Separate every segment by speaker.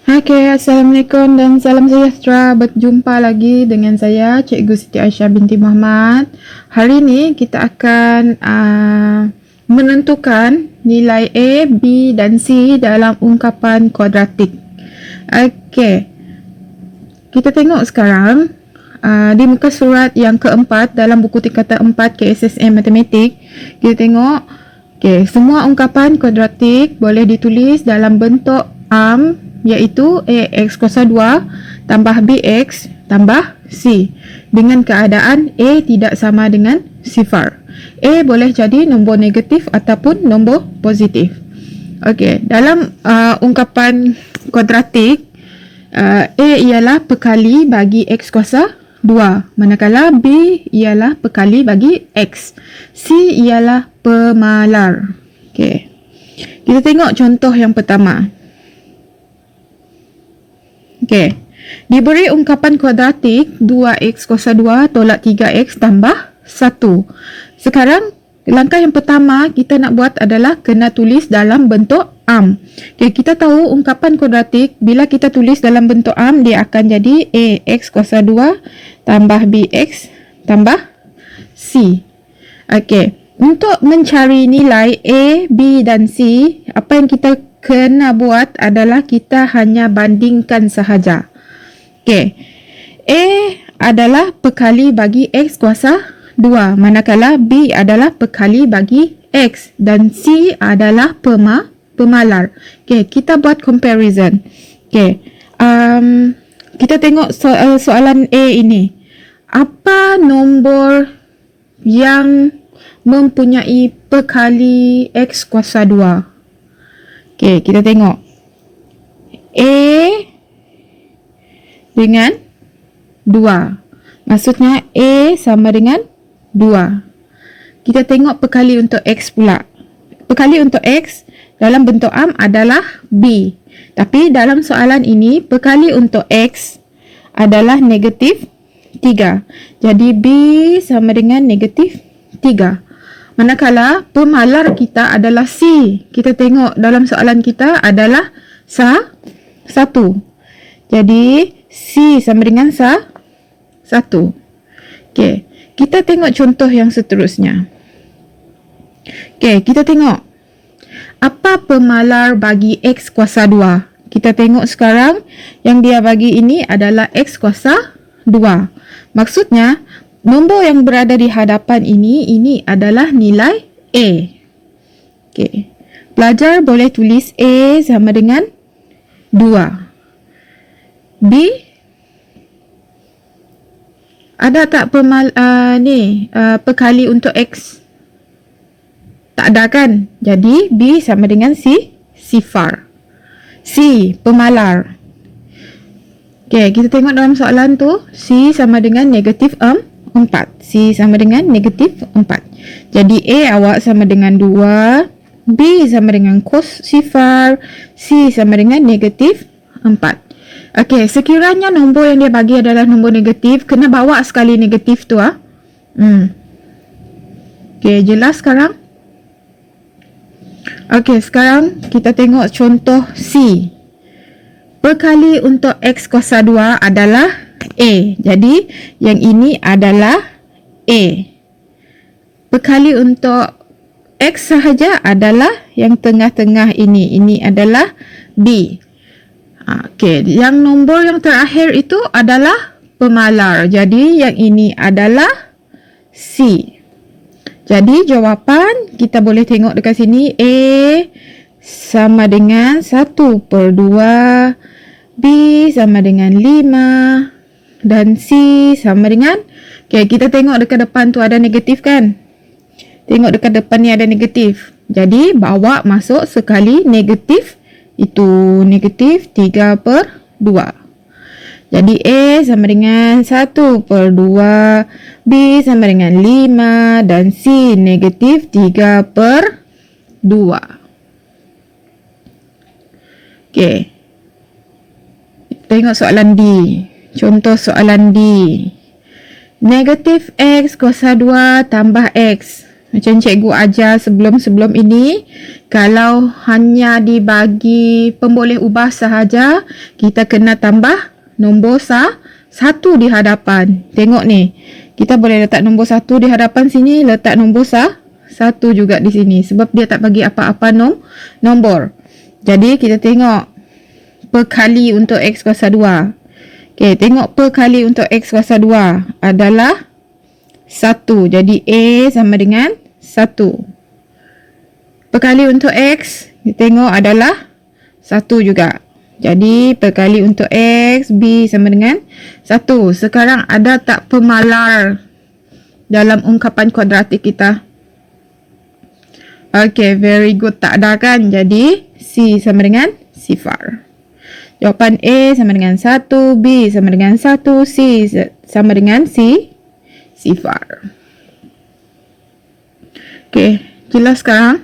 Speaker 1: Okey, Assalamualaikum dan salam sejahtera. Berjumpa lagi dengan saya, Cikgu Siti Aisyah binti Muhammad. Hari ini kita akan menentukan nilai A, B dan C dalam ungkapan kuadratik. Okey, kita tengok sekarang di muka surat yang keempat dalam buku tingkatan 4 KSSM Matematik. Kita tengok, okey, semua ungkapan kuadratik boleh ditulis dalam bentuk iaitu AX kuasa 2 tambah BX tambah C dengan keadaan A tidak sama dengan sifar. A boleh jadi nombor negatif ataupun nombor positif. Okey, dalam ungkapan kuadratik, A ialah pekali bagi X kuasa 2, manakala B ialah pekali bagi X. C ialah pemalar. Okey, kita tengok contoh yang pertama. Okey, diberi ungkapan kuadratik 2x kuasa 2 tolak 3x tambah 1. Sekarang, langkah yang pertama kita nak buat adalah kena tulis dalam bentuk Okey, kita tahu ungkapan kuadratik bila kita tulis dalam bentuk dia akan jadi ax kuasa 2 tambah bx tambah c. Okey, untuk mencari nilai A, B dan C, apa yang kita kena buat adalah kita hanya bandingkan sahaja. Okey, A adalah pekali bagi X kuasa 2, manakala B adalah pekali bagi X dan C adalah pemalar. Okey, kita buat comparison. Okey, kita tengok soalan A ini. Apa nombor yang mempunyai pekali X kuasa 2? Okey, kita tengok. A dengan 2. Maksudnya A sama dengan 2. Kita tengok pekali untuk X pula. Pekali untuk X dalam bentuk adalah B. Tapi dalam soalan ini, pekali untuk X adalah negatif 3. Jadi B sama dengan negatif 3. Manakala pemalar kita adalah C. Kita tengok dalam soalan kita adalah 1. Jadi C sama dengan 1. Okey, kita tengok contoh yang seterusnya. Okey, kita tengok. Apa pemalar bagi X kuasa 2? Kita tengok sekarang yang dia bagi ini adalah X kuasa 2. Maksudnya, nombor yang berada di hadapan ini adalah nilai A. Okey. Pelajar boleh tulis A sama dengan 2. B, ada tak pekali untuk X? Tak ada kan? Jadi B sama dengan C, sifar. C, pemalar. Okey, kita tengok dalam soalan tu, C sama dengan negatif 4. C sama dengan negatif 4. Jadi A awak sama dengan 2. B sama dengan cos sifar. C sama dengan negatif 4. Okey, sekiranya nombor yang dia bagi adalah nombor negatif, kena bawa sekali negatif tu. Okey, jelas sekarang? Okey, sekarang kita tengok contoh C. Pekali untuk X kuasa 2 adalah A. Jadi, yang ini adalah A. Pekali untuk X sahaja adalah yang tengah-tengah ini. Ini adalah B. Okey, yang nombor yang terakhir itu adalah pemalar. Jadi, yang ini adalah C. Jadi, jawapan kita boleh tengok dekat sini. A sama dengan 1/2. B sama dengan 5. Dan C sama dengan, okay, kita tengok dekat depan tu ada negatif kan? Tengok dekat depan ni ada negatif. Jadi, bawa masuk sekali negatif. Itu negatif 3/2. Jadi, A sama dengan 1/2. B sama dengan 5. Dan C negatif 3/2. Okay. Tengok soalan D. Contoh soalan D. Negatif X kuasa 2 tambah X. Macam cikgu ajar sebelum-sebelum ini, kalau hanya dibagi pemboleh ubah sahaja, kita kena tambah nombor satu di hadapan. Tengok ni, kita boleh letak nombor satu di hadapan sini, letak nombor satu juga di sini. Sebab dia tak bagi apa-apa nombor. Jadi kita tengok perkali untuk X kuasa 2. Okey, tengok perkali untuk X kuasa 2 adalah 1. Jadi A sama dengan 1. Perkali untuk X, kita tengok adalah 1 juga. Jadi perkali untuk X, B sama dengan 1. Sekarang ada tak pemalar dalam ungkapan kuadratik kita? Okay, very good. Tak ada kan? Jadi C sama dengan sifar. Jawapan A sama dengan 1, B sama dengan 1, C sama dengan sifar. Okay, jelas sekarang?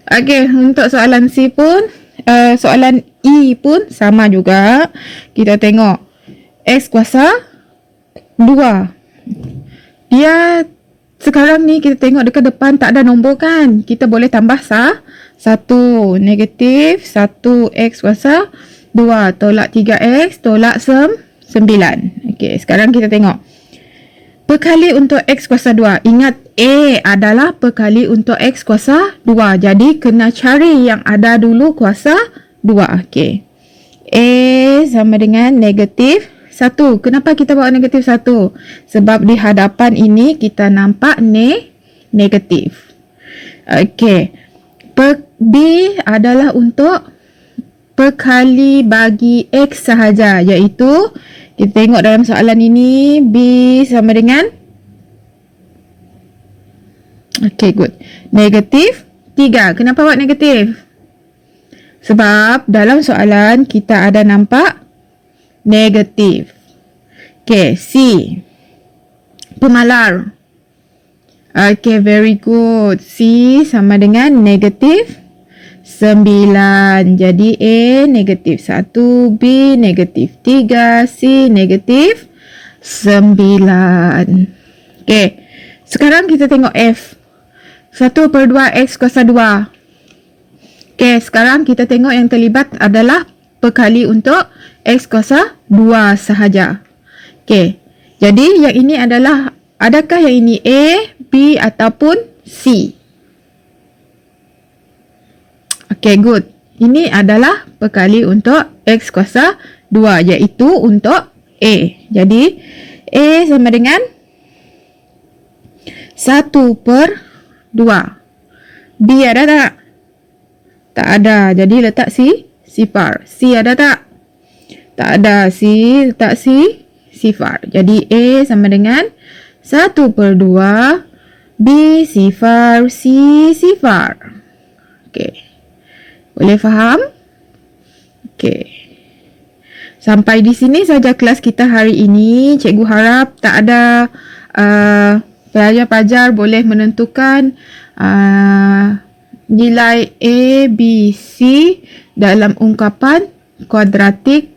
Speaker 1: Okay, untuk soalan C pun, soalan E pun sama juga. Kita tengok X kuasa 2. Dia sekarang ni kita tengok dekat depan tak ada nombor kan? Kita boleh tambah 1. Negatif 1 X kuasa 2 tolak 3X tolak 9. Okay, sekarang kita tengok perkali untuk X kuasa 2. Ingat A adalah perkali untuk X kuasa 2. Jadi kena cari yang ada dulu kuasa 2. Okay. A sama dengan negatif 1. Kenapa kita bawa negatif 1? Sebab di hadapan ini kita nampak negatif. Okay. B adalah untuk perkali bagi X sahaja. Iaitu kita tengok dalam soalan ini, B sama dengan, okay, good, negatif 3. Kenapa buat negatif? Sebab dalam soalan kita ada nampak negatif. Okay, C, pemalar. Okay, very good. C sama dengan negatif 9. Jadi A negatif 1, B negatif 3, C negatif 9. Okay. Sekarang kita tengok F. 1/2 X kuasa 2. Okay. Sekarang kita tengok yang terlibat adalah perkali untuk X kuasa 2 sahaja. Okay. Jadi yang ini adalah, adakah yang ini A, B ataupun C? Okay, good. Ini /adalah perkali untuk X kuasa 2, iaitu untuk A. Jadi, A sama dengan 1/2. B ada tak? Tak ada. Jadi, letak sifar. C ada tak? Tak ada. C, letak sifar. Jadi, A sama dengan 1/2. B sifar, C sifar. Okay. Boleh faham? Okey. Sampai di sini saja kelas kita hari ini. Cikgu harap tak ada pelajar-pelajar boleh menentukan nilai A, B, C dalam ungkapan kuadratik,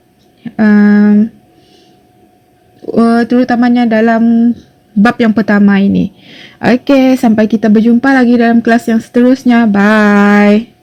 Speaker 1: terutamanya dalam bab yang pertama ini. Okey, sampai kita berjumpa lagi dalam kelas yang seterusnya. Bye.